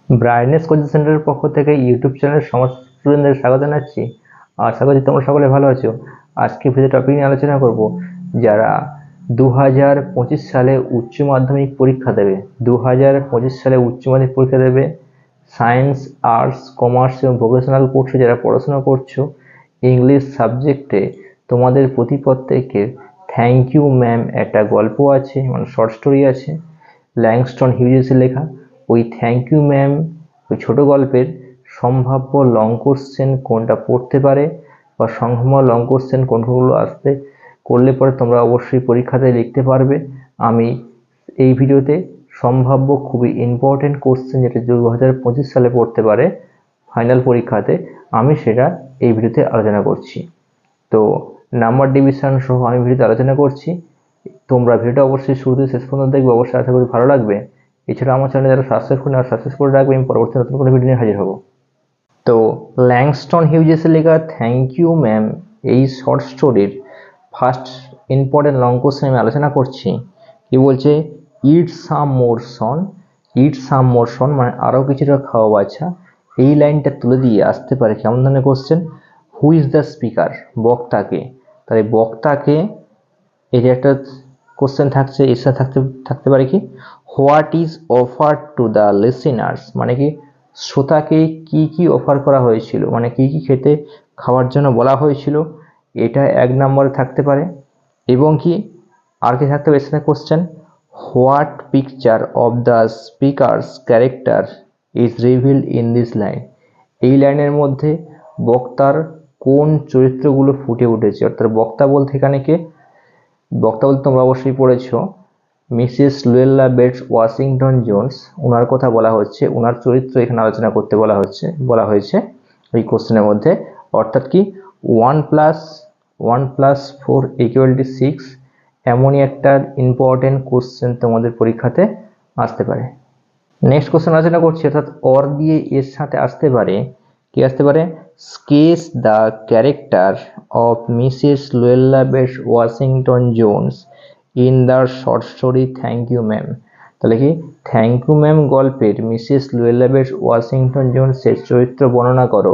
Brightness coaching সেন্টারের পক্ষ থেকে ইউটিউব চ্যানেলের সমস্ত স্টুডেন্টদের স্বাগত জানাচ্ছি। আশা করছি তোমরা সকলে ভালো আছো। আজকে ভিডিও টপিক নিয়ে আলোচনা করব যারা 2025 সালে উচ্চ মাধ্যমিক পরীক্ষা দেবে। 2025 সালে উচ্চ মাধ্যমিক পরীক্ষা দেবে সায়েন্স, আর্টস, কমার্স এবং ভোকেশনাল কোর্সে যারা পড়াশোনা করছো, ইংলিশ সাবজেক্টে তোমাদের প্রতি প্রত্যেকের থ্যাংক ইউ ম্যাম একটা গল্প আছে, মানে শর্ট স্টোরি আছে, ল্যাংস্টন হিউজেসের লেখা। ওই থ্যাংক ইউ ম্যাম ওই ছোট গল্পের সম্ভাব্য লং কোশ্চেন কোনটা পড়তে পারে বা সম্ভাব্য লং কোশ্চেন কোনগুলো আসতে করলে পরে তোমরা অবশ্যই পরীক্ষাতে লিখতে পারবে। আমি এই ভিডিওতে সম্ভাব্য খুবই ইম্পর্টেন্ট কোশ্চেন যেটা 2025 সালে পড়তে পারে ফাইনাল পরীক্ষাতে, আমি সেটা এই ভিডিওতে আলোচনা করছি। তো নাম্বার ডিভিশন সহ আমি ভিডিওতে আলোচনা করছি। তোমরা ভিডিওটা অবশ্যই শুরু থেকে শেষ পর্যন্ত দেখবে, অবশ্যই আশা করি ভালো লাগবে। এছাড়া আমার চ্যানেলে যারা সাবস্ক্রাইব করে আর সাবস্ক্রাইব করে রাখবে, আমি পরবর্তী নতুন কোনো ভিডিও নিয়ে হাজির হব। তো ল্যাংস্টন হিউজেসের লেখা থ্যাংক ইউ ম্যাম এই শর্ট স্টোরির ফার্স্ট ইম্পর্টেন্ট লং কোশ্চেন আমি আলোচনা করছি। কি বলছে? ইট সাম মোর সন, ইট সাম মোর সন মানে আরও কিছুটা খাওয়া বাচ্চা। এই লাইনটা তুলে দিয়ে আসতে পারে কেমন ধরনের question? Who is the speaker, বক্তাকে। তাহলে বক্তাকে এই একটা কোশ্চেন থাকছে, এর সাথে থাকতে পারে কি what is offer to the listeners, মানে কি শ্রোতাকে কি কি অফার করা হয়েছিল, মানে কি কি খেতে খাওয়ার জন্য বলা হয়েছিল, এটা এক নম্বরে থাকতে পারে। এবং কি আর কি থাকতে পারে এর সাথে question? What picture of the speaker's character is revealed in this line, এই লাইনের মধ্যে বক্তার কোন চরিত্রগুলো ফুটে উঠেছে। অর্থাৎ বক্তা বলতে এখানে কে? বক্তা বলতে তোমরা অবশ্যই পড়েছ Mrs Luella Bates Washington Jones, ওনার কথা বলা হচ্ছে, ওনার চরিত্র এখানে আলোচনা করতে বলা হয়েছে এই কোশ্চেনের মধ্যে। অর্থাৎ কি 1+1+4=6 এমনই একটা ইম্পর্টেন্ট কোশ্চেন তোমাদের পরীক্ষাতে আসতে পারে। নেক্সট কোশ্চেন আলোচনা করছি, অর্থাৎ অর দিয়ে এর সাথে আসতে পারে কি আসতে পারে? Sketch the character of Mrs Luella Bates Washington Jones in the short story thank you ma'am. তাহলে কি থ্যাংক ইউ ম্যাম গল্পের মিসেস লুয়েল্লা বেটস ওয়াশিংটন জোন্সের চরিত্র বর্ণনা করো।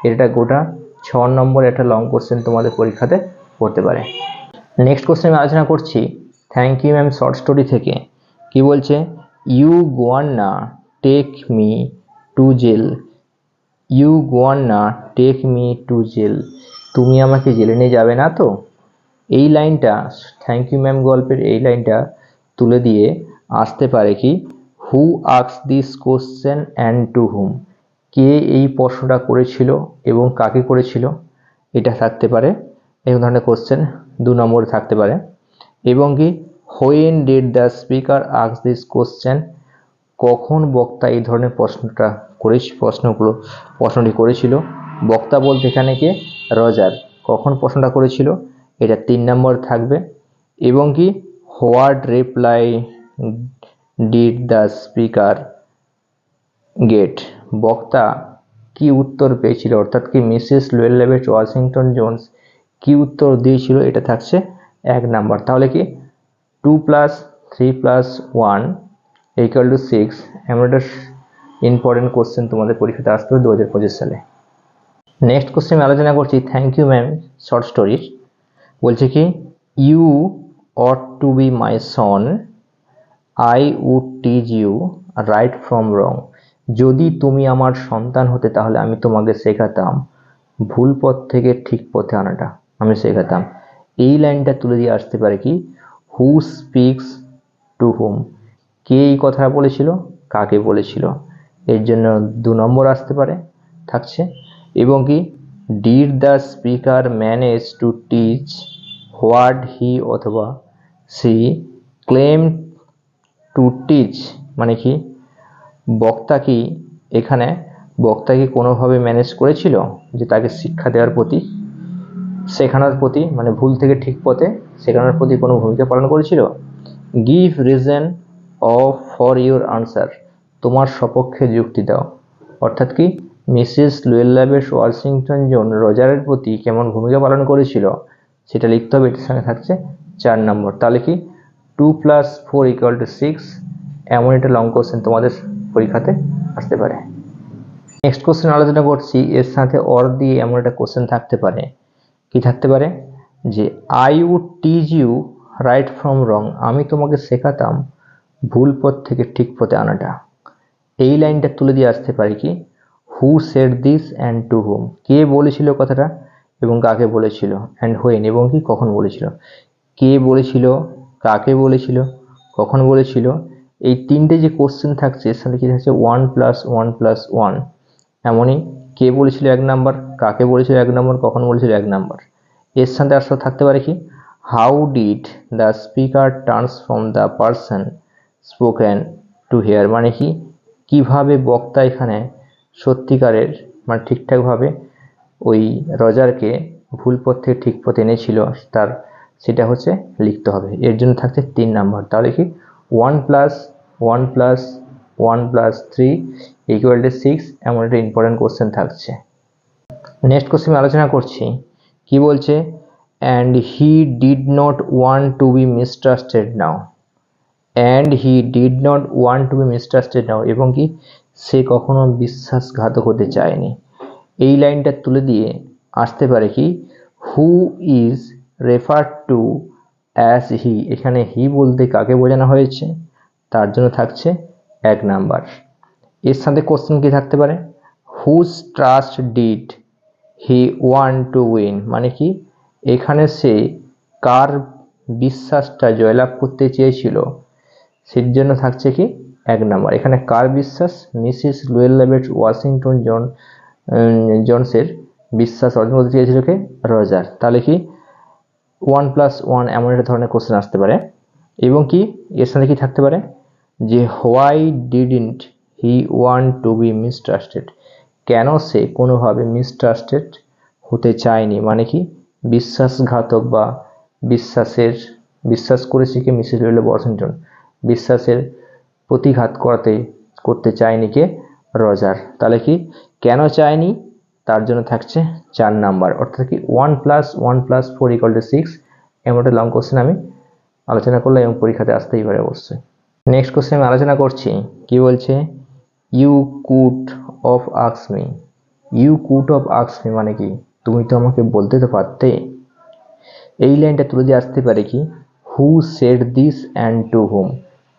এটা গোটা 6 নম্বর একটা লং কোশ্চেন তোমাদের পরীক্ষাতে পড়তে পারে। নেক্সট কোশ্চেন আমি আলোচনা করছি thank you ma'am short story থেকে। কি বলছে? You gonna take me to jail, you gonna take me to jail, তুমি আমাকে জেলে নিয়ে যাবে না তো। এই লাইনটা থ্যাংক ইউ ম্যাম গল্পের এই লাইনটা তুলে দিয়ে আসতে পারে কি who asked this question and to whom, কে এই প্রশ্নটা করেছিল এবং কাকে করেছিল, এটা থাকতে পারে। এই ধরনের কোশ্চেন 2 নম্বরে থাকতে পারে। এবং কি when did the speaker ask this question, কখন বক্তা এই ধরনের প্রশ্নটি করেছিল। বক্তা বলতে এখানে কে? রজার। কখন প্রশ্নটা করেছিল, এটা 3 নম্বর থাকবে। এবং কি what reply did the speaker gate, বক্তা কি উত্তর পেয়েছিল, অর্থাৎ কি Mrs Luella Bates Washington Jones কি উত্তর দিয়েছিল, এটা থাকছে 1 নম্বর। তাহলে কি 2+3+1=6 এমন একটা ইম্পর্টেন্ট কোশ্চেন তোমাদের পরীক্ষাতে আসতে হবে 2025 সালে। নেক্সট কোশ্চেন আমি আলোচনা করছি থ্যাংক ইউ ম্যাম শর্ট স্টোরির। বলছে কি you ought to be my son, I would teach you right from wrong, যদি তুমি আমার সন্তান হতে তাহলে আমি তোমাকে শেখাতাম ভুল পথ থেকে ঠিক পথে আনাটা, আমি শেখাতাম। এই লাইনটা তুলে দিয়ে আসতে পারে কি হু স্পিক্স টু হুম, কে এই কথা বলেছিল, কাকে বলেছিল, এর জন্য 2 নম্বর আসতে পারে থাকছে। এবং কি did the speaker manage to teach what he অথবা সি ক্লেম টু টিচ, মানে কি বক্তা কি এখানে কোনোভাবে ম্যানেজ করেছিল যে তাকে শিক্ষা দেওয়ার প্রতি, শেখানোর প্রতি, মানে ভুল থেকে ঠিক পথে শেখানোর প্রতি কোনো ভূমিকা পালন করেছিল। Give reason of for your answer, তোমার সপক্ষে যুক্তি দাও। অর্থাৎ কি Mrs Luella Bates Washington zone রজারের প্রতি কেমন ভূমিকা পালন করেছিল সেটা লিখতে হবে। এটার সঙ্গে থাকছে 4 নম্বর। তাহলে কি 2+4=6 এমন একটা লং কোশ্চেন তোমাদের পরীক্ষাতে আসতে পারে। নেক্সট কোশ্চেন আলোচনা করছি, এর সাথে অর দিয়ে এমন একটা কোশ্চেন থাকতে পারে, কি থাকতে পারে, যে I would teach you right from wrong, আমি তোমাকে শেখাতাম ভুল পথ থেকে ঠিক পথে আনাটা। এই লাইনটা তুলে দিয়ে আসতে পারে কি, who said this and to whom, কে বলেছিল কথাটা এবং কাকে বলেছিল, অ্যান্ড হোয়েন এবং কি কখন বলেছিল। কে বলেছিল, কাকে বলেছিল, কখন বলেছিল, এই তিনটে যে কোশ্চেন থাকছে এর সাথে কি থাকছে 1+1+1। এমনই কে বলেছিল 1 নাম্বার, কাকে বলেছিল 1 নাম্বার, কখন বলেছিল 1 নাম্বার। এর সাথে আর থাকতে পারে কি, how did the speaker transform the person spoken to here, মানে কি কিভাবে বক্তা এখানে সত্যিকারের মানে ঠিকঠাকভাবে ওই রজারকে ভুল পথ থেকে ঠিক পথে এনেছিল, তার সেটা হচ্ছে লিখতে হবে। এর জন্য থাকছে 3 নাম্বার। তাহলে কি 1+1+1+3 = 6, এমন একটা ইম্পর্টেন্ট কোশ্চেন থাকছে। নেক্সট কোশ্চেন আলোচনা করছি, কি বলছে, and he did not want to be mistrusted now, and he did not want to be mistrusted now, এবং কি সে কখনো বিশ্বাসঘাতক হতে চায়নি। এই লাইনটা তুলে দিয়ে আসতে পারে কি, who is referred to as he, এখানে হি বলতে কাকে বোঝানো হয়েছে, তার জন্য থাকছে 1 নাম্বার। এর সাথে কোশ্চেন কি থাকতে পারে, whose trust did he want to win, মানে কি এখানে সে কার বিশ্বাসটা জয়লাভ করতে চেয়েছিল, সের জন্য থাকছে কি 1 নাম্বার। এখানে কার বিশ্বাস, মিসেস লুয়েল-ল্যাবেট ওয়াশিংটন জোন্সের বিশ্বাস অর্জন করতে চেয়েছিল কে, রজার। তাহলে কি 1+1 এমন একটা ধরনের কোশ্চেন আসতে পারে। এবং কি এর সাথে কি থাকতে পারে, যে why didn't he want to be mistrusted, কেন সে কোনোভাবে মিসট্রাস্টেড হতে চায়নি, মানে কি বিশ্বাসঘাতক বা বিশ্বাস করেছে কি মিসেস লুয়েল ওয়াশিংটন, বিশ্বাসের প্রতিঘাত করতে চায়নি কে, রজার। তাহলে কি কেন চায়নি, তার জন্য থাকছে 4 নাম্বার। অর্থাৎ কি 1+1+4 = 6, এমন একটা লং কোশ্চেন আমি আলোচনা করলাম এবং পরীক্ষাতে আসতেই পারে অবশ্যই। নেক্সট কোশ্চেন আমি আলোচনা করছি, কি বলছে, you could of ask me, you could of ask me মানে কি তুমি তো আমাকে বলতে তো পারতে। এই লাইনটা তুলে দিয়ে আসতে পারে কি, who said this and to whom,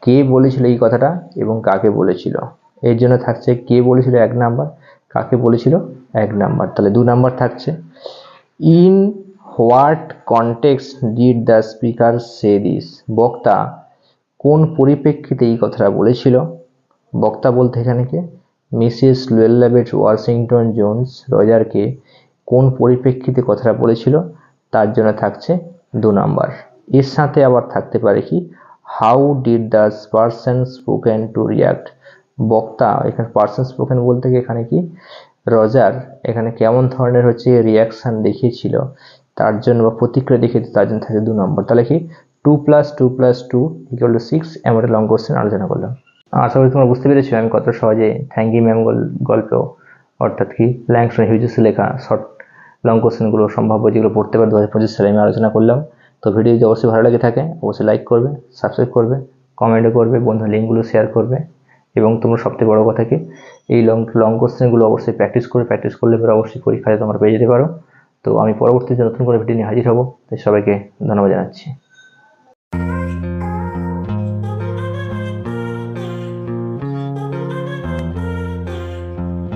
কে বলেছিল এই কথাটা এবং কাকে বলেছিল। এর জন্য থাকছে কে বলেছিল 1 নাম্বার, কাকে বলেছিল 1 নাম্বার, তাহলে 2 নাম্বার থাকছে। In what context did the speaker say this, বক্তা কোন পরিপ্রেক্ষিতে এই কথাটা বলেছিল। বক্তা বলতে এখানে কে, মিসেস লুয়েল-ল্যাবেট ওয়াশিংটন জোন্স রজারকে কোন পরিপ্রেক্ষিতে কথাটা বলেছিল, তার জন্য থাকছে 2 নাম্বার। এর সাথে আবার থাকতে পারে কি, how did the person spoken two react, বক্তা এখানে পারসন স্পোকেন বলতে কি এখানে কি রজার এখানে কেমন ধরনের হচ্ছে রিয়াকশন দেখিয়েছিল, তার জন্য বা প্রতিক্রিয়া দেখিয়েছে, তার জন্য থাকে 2 নম্বর। তাহলে কি 2+2+2 = 6, এমন একটা লং কোশ্চেন আলোচনা করলাম। আশা করি তোমরা বুঝতে পেরেছো আমি কত সহজে থ্যাঙ্ক ইউ ম্যাম গল্প, অর্থাৎ কি ল্যাংস্টন হিউজেস লেখা শর্ট লং কোশ্চেনগুলো সম্ভাব্য যেগুলো পড়তে পারে 2025 সালে আমি আলোচনা করলাম। তো ভিডিও যদি অবশ্যই ভালো লাগে থাকে অবশ্যই লাইক করবে, সাবস্ক্রাইব করবে, কমেন্টও করবে, বন্ধু লিঙ্কগুলো শেয়ার করবে, এবং তোমরা সবথেকে বড় কথা কি এই লং কোশ্চেনগুলো অবশ্যই প্র্যাকটিস করলে পরে অবশ্যই পরীক্ষায় তোমরা পেয়ে যেতে পারো। তো আমি পরবর্তীতে নতুন করে ভিডিও নিয়ে হাজির হব, তাই সবাইকে ধন্যবাদ জানাচ্ছি।